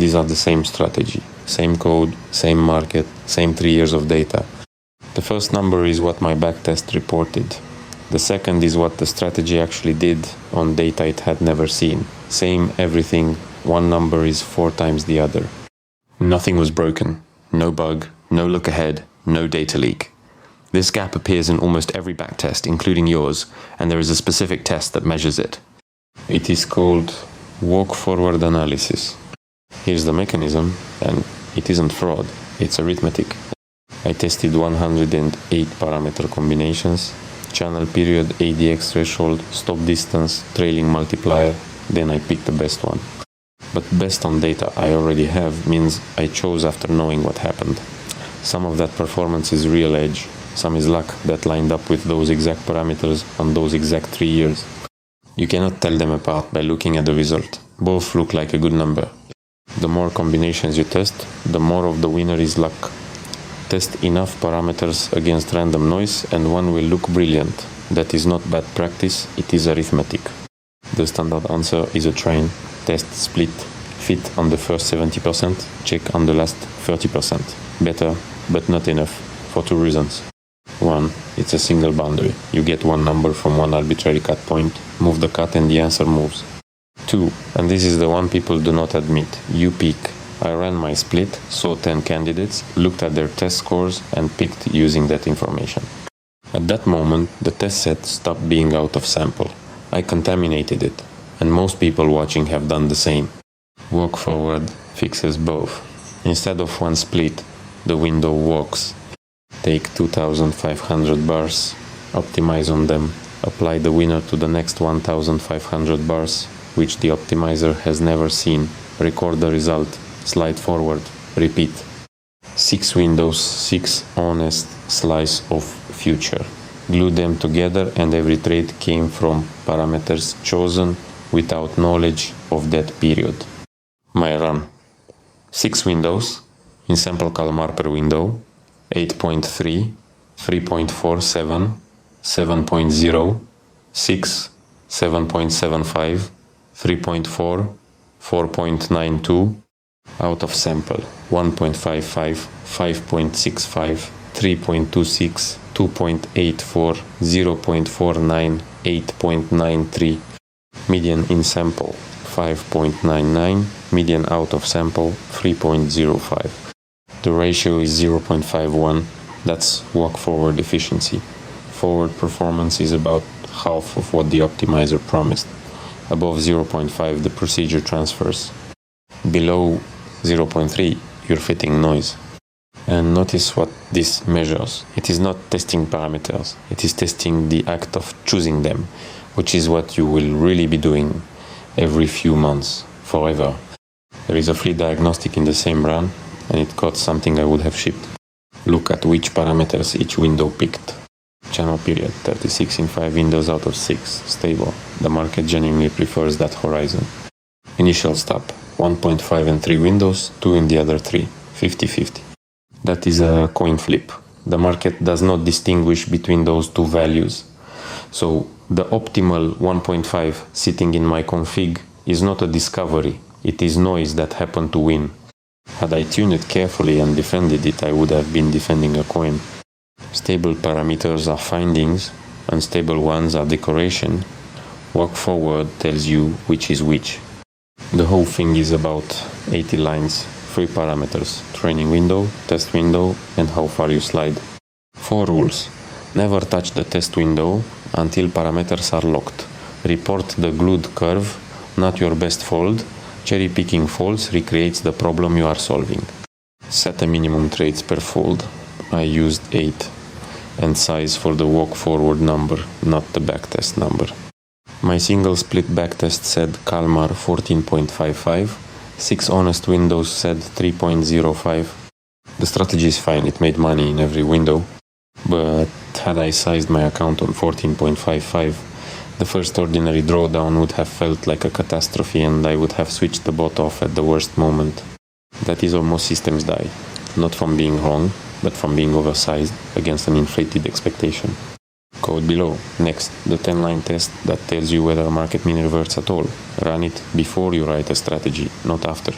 These are the same strategy, same code, same market, same 3 years of data. The first number is what my backtest reported. The second is what the strategy actually did on data it had never seen. Same everything, one number is 4 times the other. Nothing was broken, no bug, no look ahead, no data leak. This gap appears in almost every backtest, including yours, and there is a specific test that measures it. It is called walk-forward analysis. Here's the mechanism, and it isn't fraud, it's arithmetic. I tested 108 parameter combinations, channel period, ADX threshold, stop distance, trailing multiplier, then I picked the best one. But best on data I already have means I chose after knowing what happened. Some of that performance is real edge, some is luck that lined up with those exact parameters on those exact 3 years. You cannot tell them apart by looking at the result. Both look like a good number. The more combinations you test, the more of the winner is luck. Test enough parameters against random noise and one will look brilliant. That is not bad practice, it is arithmetic. The standard answer is a train. Test, split, fit on the first 70%, check on the last 30%. Better, but not enough, for 2 reasons. 1. It's a single boundary. You get one number from one arbitrary cut point, move the cut and the answer moves. 2. And this is the one people do not admit. You pick. I ran my split, saw 10 candidates, looked at their test scores and picked using that information. At that moment, the test set stopped being out of sample. I contaminated it, and most people watching have done the same. Walk forward fixes both. Instead of one split, the window walks. Take 2,500 bars, optimize on them, apply the winner to the next 1,500 bars, which the optimizer has never seen, record the result, slide forward, repeat. 6 windows, 6 honest slice of future. Glue them together and every trade came from parameters chosen without knowledge of that period. My run. 6 windows, in sample Kalmar per window, 8.3, 3.47, 7.0, 6, 7.75, 3.4, 4.92, out of sample, 1.55, 5.65, 3.26, 2.84, 0.49, 8.93, median in sample, 5.99, median out of sample, 3.05. The ratio is 0.51, that's walk-forward efficiency. Forward performance is about half of what the optimizer promised. Above 0.5, the procedure transfers. Below 0.3, you're fitting noise. And notice what this measures. It is not testing parameters, it is testing the act of choosing them, which is what you will really be doing every few months, forever. There is a free diagnostic in the same run, and it caught something I would have shipped. Look at which parameters each window picked. Channel period, 36 in 5 windows out of 6, stable. The market genuinely prefers that horizon. Initial stop, 1.5 and 3 windows, 2 in the other 3, 50-50. That is a coin flip. The market does not distinguish between those two values. So the optimal 1.5 sitting in my config is not a discovery, it is noise that happened to win. Had I tuned it carefully and defended it, I would have been defending a coin. Stable parameters are findings, unstable ones are decoration. Walk forward tells you which is which. The whole thing is about 80 lines, 3 parameters, training window, test window, and how far you slide. 4 rules. Never touch the test window until parameters are locked. Report the glued curve, not your best fold. Cherry-picking folds recreates the problem you are solving. Set a minimum trades per fold. I used 8. And size for the walk-forward number, not the backtest number. My single split backtest said Kalmar 14.55. 6 honest windows said 3.05. The strategy is fine, it made money in every window. But had I sized my account on 14.55, the first ordinary drawdown would have felt like a catastrophe and I would have switched the bot off at the worst moment. That is almost systems die. Not from being wrong, but from being oversized against an inflated expectation. Code below. Next, the 10-line test that tells you whether a market mean reverts at all. Run it before you write a strategy, not after.